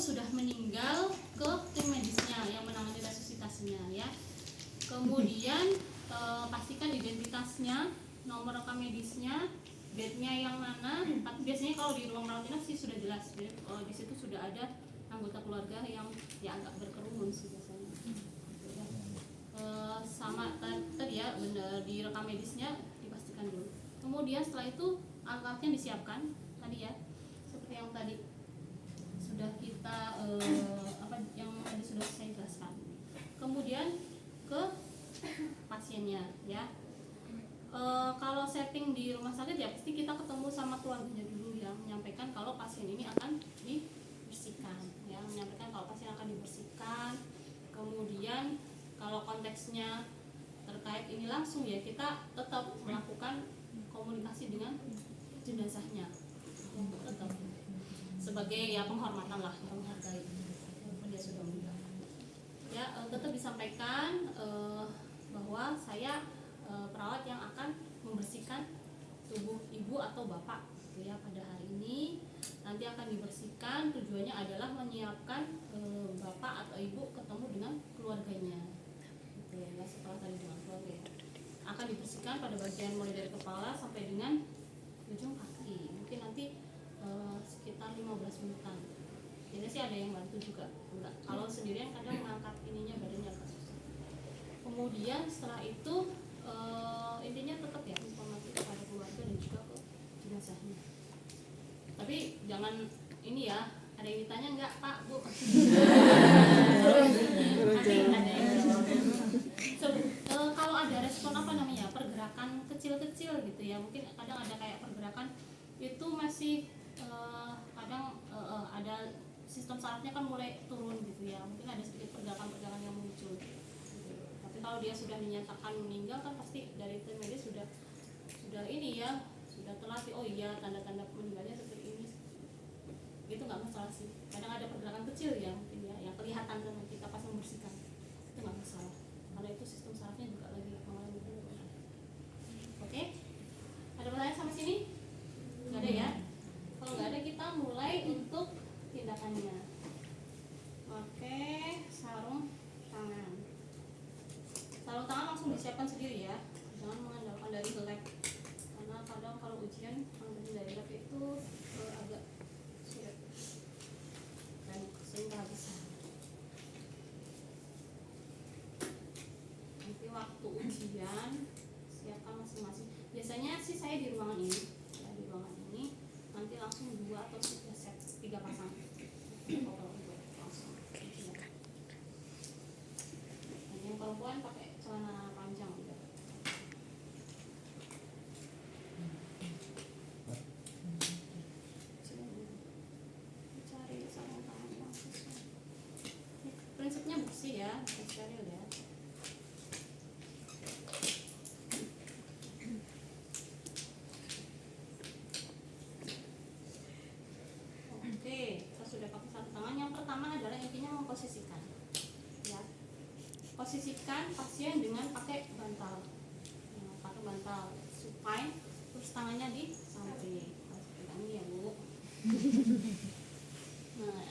sudah meninggal ke tim medisnya yang menangani resusitasinya ya. Kemudian pastikan identitasnya, nomor rekam medisnya, bednya yang mana. Biasanya kalau di ruang rawat inap sih sudah jelas ya. Di situ sudah ada anggota keluarga yang ya agak berkerumun sih biasanya. Sama tadi ya, benar di rekam medisnya dipastikan dulu. Kemudian setelah itu alatnya disiapkan tadi ya, seperti yang tadi sudah kita yang tadi sudah saya jelaskan. Kemudian ke pasiennya ya. Kalau setting di rumah sakit ya pasti kita ketemu sama keluarganya dulu ya, menyampaikan kalau pasien ini akan dibersihkan ya, menyampaikan kalau pasien akan dibersihkan. Kemudian kalau konteksnya terkait ini langsung ya, kita tetap melakukan komunikasi dengan jenazahnya tetap sebagai ya penghormatan lah, menghargai walaupun dia sudah meninggal ya. Tetap disampaikan bahwa saya perawat yang akan membersihkan tubuh ibu atau bapak gitu ya pada hari ini. Nanti akan dibersihkan, tujuannya adalah menyiapkan bapak atau ibu ketemu dengan keluarganya gitu ya. Setelah tadi dengan keluarga akan dibersihkan pada bagian mulai dari kepala sampai dengan ujung kaki. Mungkin nanti sekitar 15 menitan. Jadi sih ada yang bantu juga. Enggak. Kalau sendirian kadang mengangkat ininya badannya agak susah. Kemudian setelah itu intinya tetap ya informasi kepada keluarga dan juga ke jenazahnya. Tapi jangan ini ya, ada yang ditanya enggak Pak, Bu? Kalau ada respon pergerakan kecil-kecil gitu ya, mungkin kadang ada kayak pergerakan itu masih kadang ada sistem sarafnya kan mulai turun gitu ya, mungkin ada sedikit pergerakan-pergerakan yang muncul gitu. Tapi kalau dia sudah dinyatakan meninggal kan pasti dari tim medis sudah ini ya, sudah terlatih, oh iya tanda-tanda meninggalnya seperti ini gitu, nggak masalah sih. Kadang ada pergerakan kecil ya mungkin ya yang kelihatan sama kita pas membersihkan, itu nggak masalah karena itu sistem sarafnya juga lagi mengalami penurunan. Oke, ada pertanyaan sampai sini? Nggak ada ya? Kalau nggak ada kita mulai untuk tindakannya. Oke, sarung tangan. Sarung tangan langsung disiapkan sendiri ya, jangan mengandalkan dari lab, karena kadang kalau ujian dari lab itu agak sulit dan sering kehabisan. Nanti waktu ujian siapkan masing-masing. Biasanya sih saya di ruangan ini ya, di ruangan ini nanti langsung 2 atau 3 set, 3 pasang langsung ujian. Dan yang perempuan pakai celana panjang juga. Cari sarung tangan yang sesuai. Prinsipnya bersih ya, bukan steril ya. Oke, kita sudah pakai sarung tangan. Yang pertama adalah intinya memposisikan ya. Posisikan pasien dengan pakai bantal ya, pakai bantal supine, terus tangannya di samping. Pegang ini ya Bu. Nah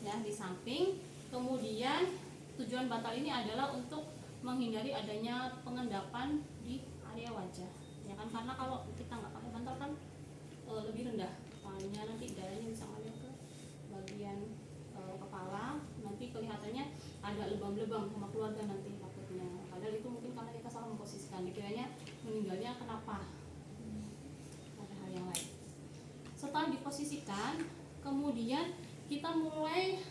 ya, di samping. Kemudian tujuan bantal ini adalah untuk menghindari adanya pengendapan di area wajah ya kan, karena kalau kita nggak pakai bantal kan lebih rendah kepalanya, nanti darahnya bisa ngalir ke bagian kepala, nanti kelihatannya ada lebam-lebam sama keluarga nanti takutnya. Padahal itu mungkin karena kita salah memposisikan, dikiranya meninggalnya kenapa, ada hal yang lain. Setelah diposisikan, kemudian kita mulai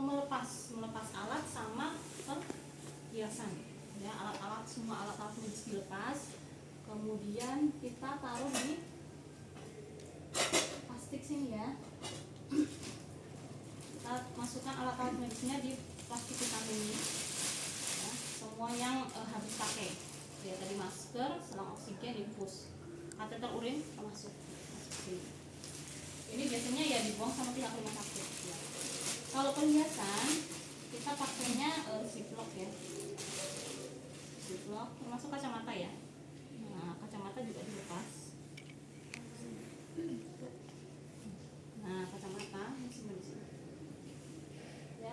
melepas alat sama perhiasan ya, alat-alat, semua alat-alat medis dilepas. Kemudian kita taruh di plastik sini ya, kita masukkan alat-alat medisnya di plastik hitam ini ya, semua yang habis pakai ya, tadi masker, selang oksigen, infus, kateter urin termasuk sini. Ini biasanya ya dibuang sama pihak rumah sakit ya. Kalau perhiasan kita pakainya ziplock ya, ziplock termasuk kacamata ya. Nah kacamata juga dilepas. Nah kacamata masih di sini.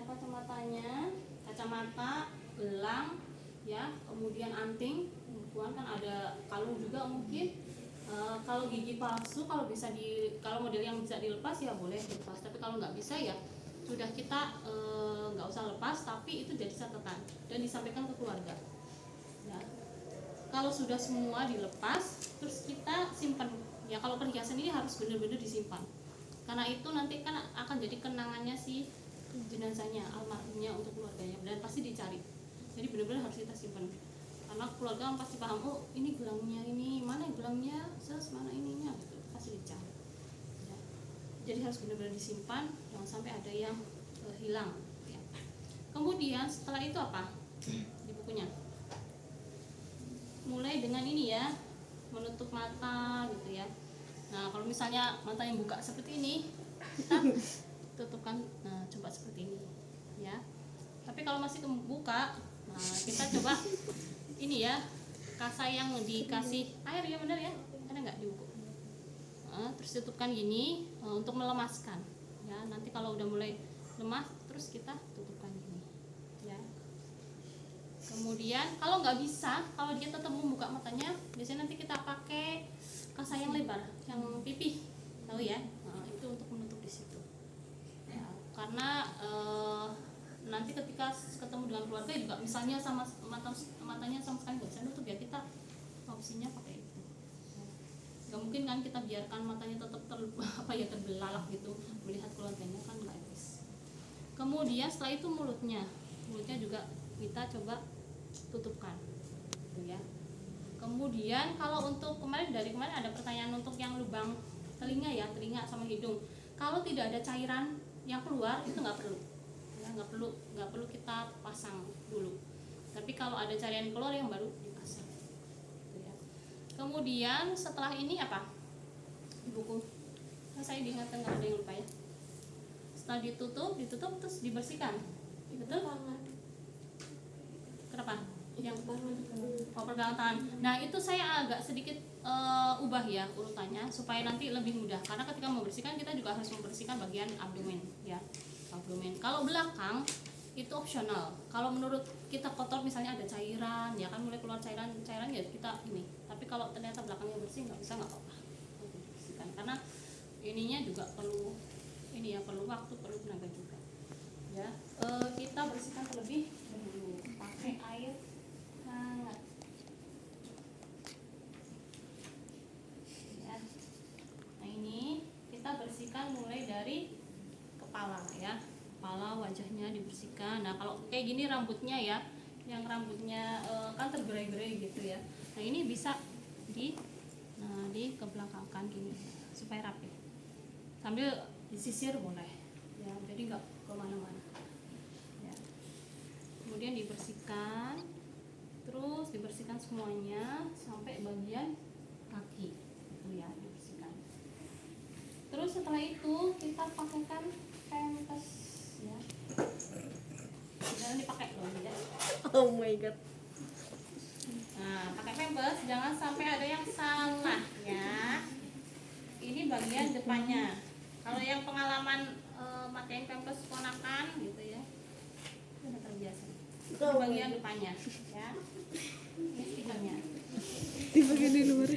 kacamatanya, kacamata, gelang, ya, kemudian anting, perempuan kan ada kalung juga mungkin. Kalau gigi palsu, kalau model yang bisa dilepas ya boleh dilepas, tapi kalau nggak bisa ya sudah kita nggak usah lepas, tapi itu jadi catatan dan disampaikan ke keluarga. Ya. Kalau sudah semua dilepas, terus kita simpan. Ya kalau perhiasan ini harus benar-benar disimpan, karena itu nanti kan akan jadi kenangannya si jenazahnya, almarhumnya untuk keluarganya, dan pasti dicari. Jadi benar-benar harus kita simpan, karena keluarga pasti paham, oh ini gelangnya, ini mana gelangnya, mana ininya, gitu pasti dicari. Ya. Jadi harus benar-benar disimpan, jangan sampai ada yang hilang. Ya. Kemudian setelah itu apa di bukunya? Mulai dengan ini ya, menutup mata gitu ya. Nah kalau misalnya mata yang buka seperti ini, kita tutupkan, nah coba seperti ini ya. Tapi kalau masih kebuka, nah kita coba ini ya, kasa yang dikasih air ya, benar ya, ada nggak di buku? Terus tutupkan gini untuk melemaskan ya. Nanti kalau udah mulai lemas, terus kita tutupkan gini ya. Kemudian kalau nggak bisa, kalau dia tetap membuka matanya, biasanya nanti kita pakai kasa yang lebar, yang pipih, tahu ya? Nah, itu untuk menutup di situ. Ya, karena nanti ketika ketemu dengan keluarga juga, misalnya sama matanya sama sekali nggak bisa nutup ya, kita opsinya pakai itu. Nggak mungkin kan kita biarkan matanya tetap terbelalak gitu melihat keluarganya, kan nggak etis. Kemudian setelah itu mulutnya juga kita coba tutupkan, gitu ya. Kemudian kalau untuk kemarin ada pertanyaan untuk yang lubang telinga ya, telinga sama hidung. Kalau tidak ada cairan yang keluar itu nggak perlu, ya, nggak perlu kita pasang dulu. Tapi kalau ada cairan keluar yang baru dipasang. Gitu ya. Kemudian setelah ini apa? Di buku. Nah, saya diingatkan nggak ada yang lupa ya. Setelah ditutup terus dibersihkan. Betul? Kenapa? Yang pergelangan tangan. Nah itu saya agak sedikit ubah ya urutannya supaya nanti lebih mudah, karena ketika membersihkan kita juga harus membersihkan bagian abdomen ya, abdomen. Kalau belakang itu opsional. Kalau menurut kita kotor, misalnya ada cairan ya kan, mulai keluar cairan ya kita ini. Tapi kalau ternyata belakangnya bersih, nggak apa-apa bersihkan, karena ininya juga perlu ini ya, perlu waktu, perlu tenaga juga ya. Kita bersihkan terlebih dahulu pakai air hangat ya. Nah ini kita bersihkan mulai dari kepala ya, kepala, wajahnya dibersihkan. Nah kalau kayak gini rambutnya ya, yang rambutnya kan tergerai-gerai gitu ya, nah ini bisa dikebelakangkan gini supaya rapi, sambil disisir boleh ya, jadi nggak kemana-mana ya. Kemudian dibersihkan, terus dibersihkan semuanya sampai bagian kaki gitu ya, dibersihkan. Terus setelah itu kita pakaikan pampers ya, jangan dipakai loh ya. Oh my god. Nah pakai pampers jangan sampai ada yang salah ya. Ini bagian depannya. Kalau yang pengalaman pakai pampers ponakan gitu ya, udah terbiasa. Itu bagian depannya ya. Ini stikernya. Di bagian di luar. Ya.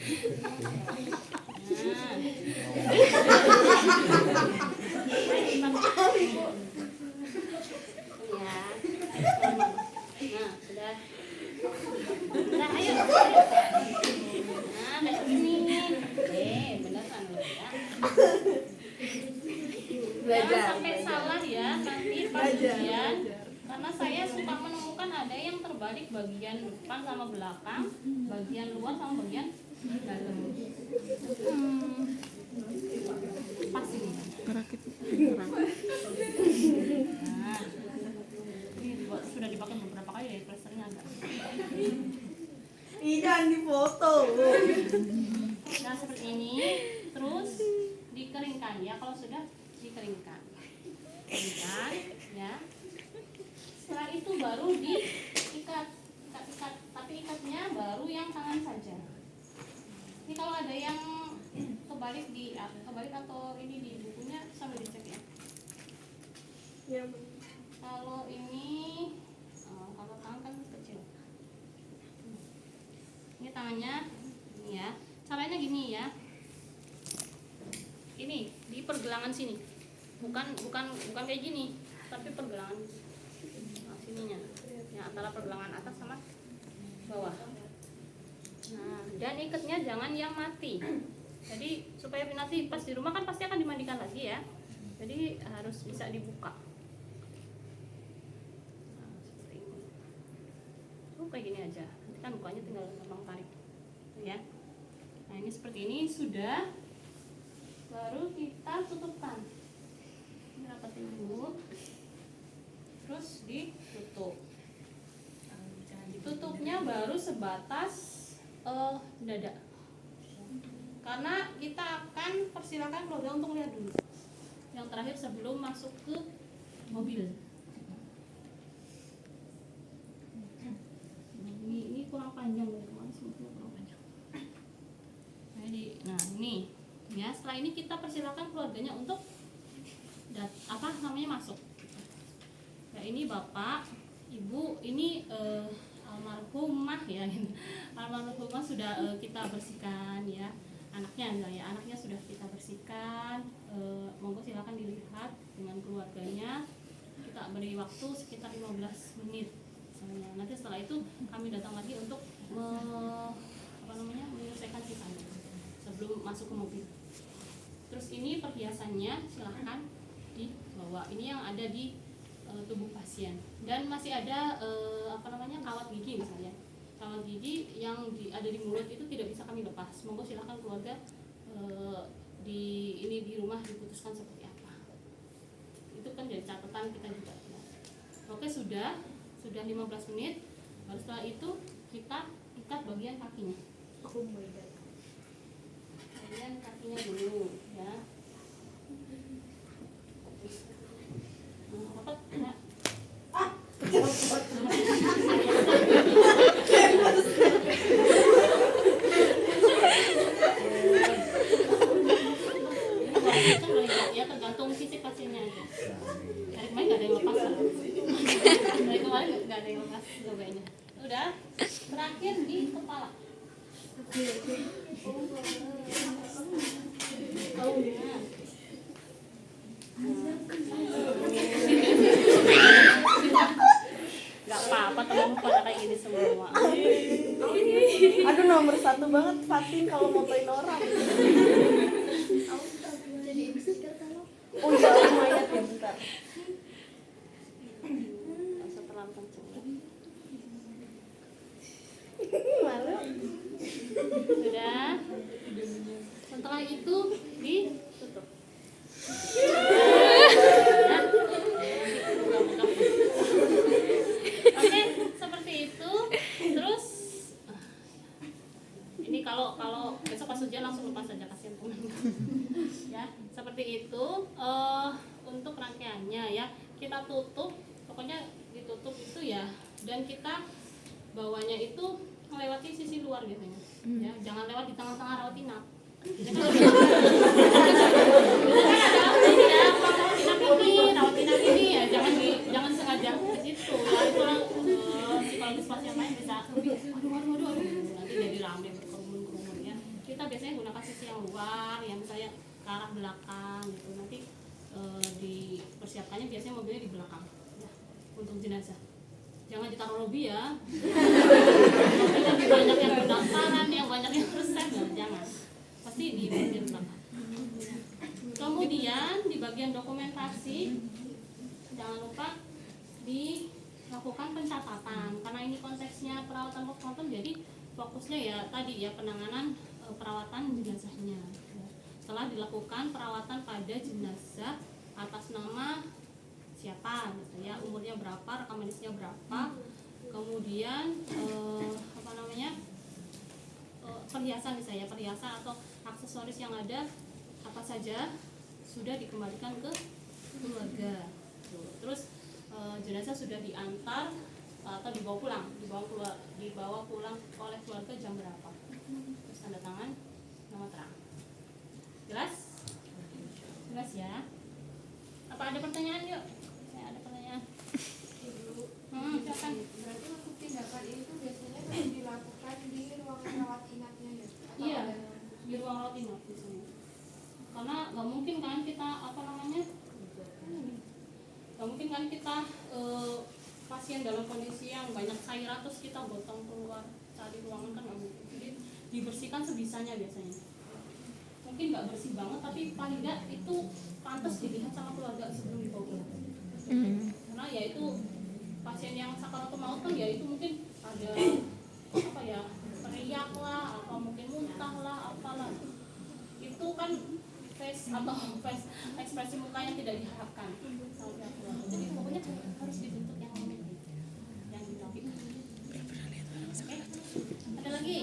Nah, sudah. Nah, ayo. Nah, kayak gini. Benar kan lo ya. Jangan sampai salah ya nanti pas ujian. Karena saya suka menemukan ada yang terbalik bagian depan sama belakang, bagian luar sama bagian dalam. Pas ini. Rakit. Nah, ini sudah dipakai beberapa kali dari plasternya agak. Ih, jangan difoto. Nah seperti ini, terus dikeringkan ya. Kalau sudah dikeringkan, ya. Setelah itu baru diikat, tapi ikatnya baru yang tangan saja. Ini kalau ada yang kebalik atau ini di bukunya sambil dicek ya. Ya. Kalau ini kalau tangan kan kecil. Ini tangannya, ini ya. Caranya gini ya. Ini di pergelangan sini. Bukan kayak gini, tapi pergelangan sininya. Ya, antara pergelangan atas sama bawah. Nah, dan ikatnya jangan yang mati. Jadi supaya nanti pas di rumah kan pasti akan dimandikan lagi ya. Jadi harus bisa dibuka. Nah, seperti ini. Kayak gini aja. Nanti kan bukanya tinggal gampang tarik. Ya. Nah, ini seperti ini sudah. Baru kita tutupkan. Ini rapatin dulu. Terus ditutup. Tutupnya baru sebatas dada. Karena kita akan persilakan keluarga untuk lihat dulu. Yang terakhir sebelum masuk ke mobil. Ini kurang panjang dari kemarin, sebetulnya kurang panjang. Nah ini ya, setelah ini kita persilakan keluarganya untuk masuk. Ya, ini bapak, ibu, ini almarhumah ya, almarhumah sudah kita bersihkan ya. Anaknya sudah kita bersihkan. Monggo silakan dilihat dengan keluarganya. Kita beri waktu sekitar 15 menit misalnya. Nanti setelah itu kami datang lagi untuk menyelesaikan sisanya sebelum masuk ke mobil. Terus ini perhiasannya silahkan dibawa. Ini yang ada di tubuh pasien. Dan masih ada kawat gigi misalnya. Kawat gigi yang ada di mulut itu tidak bisa kami lepas. Monggo silahkan keluarga di rumah diputuskan seperti apa. Itu kan jadi catatan kita juga. Oke, sudah 15 menit. Baru setelah itu kita ikat bagian kakinya. Bagian kakinya dulu ya. Ya tergantung fisik pasiennya aja. Dari kemarin nggak ada yang lepas. Dari kemarin nggak ada yang lepas gawainya. Udah. Terakhir di kepala. Gak apa-apa temen pada kayak gini semua. Aduh, nomor 1 banget Fatin kalau motoin orang. Oh iya, lumayan ya, bentar. Langsung terlalu kenceng. Malu. Sudah. Setelah itu ditutup. Oke, seperti itu. Terus ini kalau besok pas ujian langsung lepas saja, kasihan teman. Ya, seperti itu. Untuk rangkaiannya ya, kita tutup, pokoknya ditutup itu ya, dan kita bawanya itu melewati sisi luar biasanya. Ya, jangan lewat di tengah-tengah rawat inap. Rawat inap ini ya jangan sengaja ke situ. Ya, itu orang psikologis pasien lain bisa aduh nanti jadi rame berkerumun ya. Kita biasanya gunakan sisi yang luar, yang misalnya ke arah belakang gitu. Nanti dipersiapkannya biasanya mobilnya di belakang ya, untuk jenazah. Jangan ditaruh lobby ya. Banyak yang pendaftaran, yang banyak yang resep, jangan. Pasti di bagian belakang. Kemudian di bagian dokumentasi jangan lupa dilakukan pencatatan, karena ini konteksnya perawatan postmortem, jadi fokusnya ya tadi ya penanganan perawatan jenazahnya. Setelah dilakukan perawatan pada jenazah atas nama siapa gitu ya, umurnya berapa, rekam medisnya berapa, kemudian perhiasan misalnya, perhiasan atau aksesoris yang ada apa saja sudah dikembalikan ke keluarga. Terus jenazah sudah diantar atau dibawa pulang oleh keluarga jam berapa, terus tanda tangan, nama terang. Jelas ya? Apa ada pertanyaan? Yuk, saya ada pertanyaan. kan kita pasien dalam kondisi yang banyak cairan terus kita gotong keluar cari ruangan kan nggak mungkin. Jadi dibersihkan sebisanya biasanya. Mungkin nggak bersih banget tapi paling nggak itu pantas dilihat sama keluarga sebelum dibawa. Karena ya itu pasien yang sakaratul maut kan ya itu mungkin ada apa ya, teriak lah atau mungkin muntah lah apalah, itu kan face atau face ekspresi muka yang tidak diharapkan sama pihak keluarga. Jadi pokoknya harus dibentuk yang ditampilkan. Oke, ada lagi?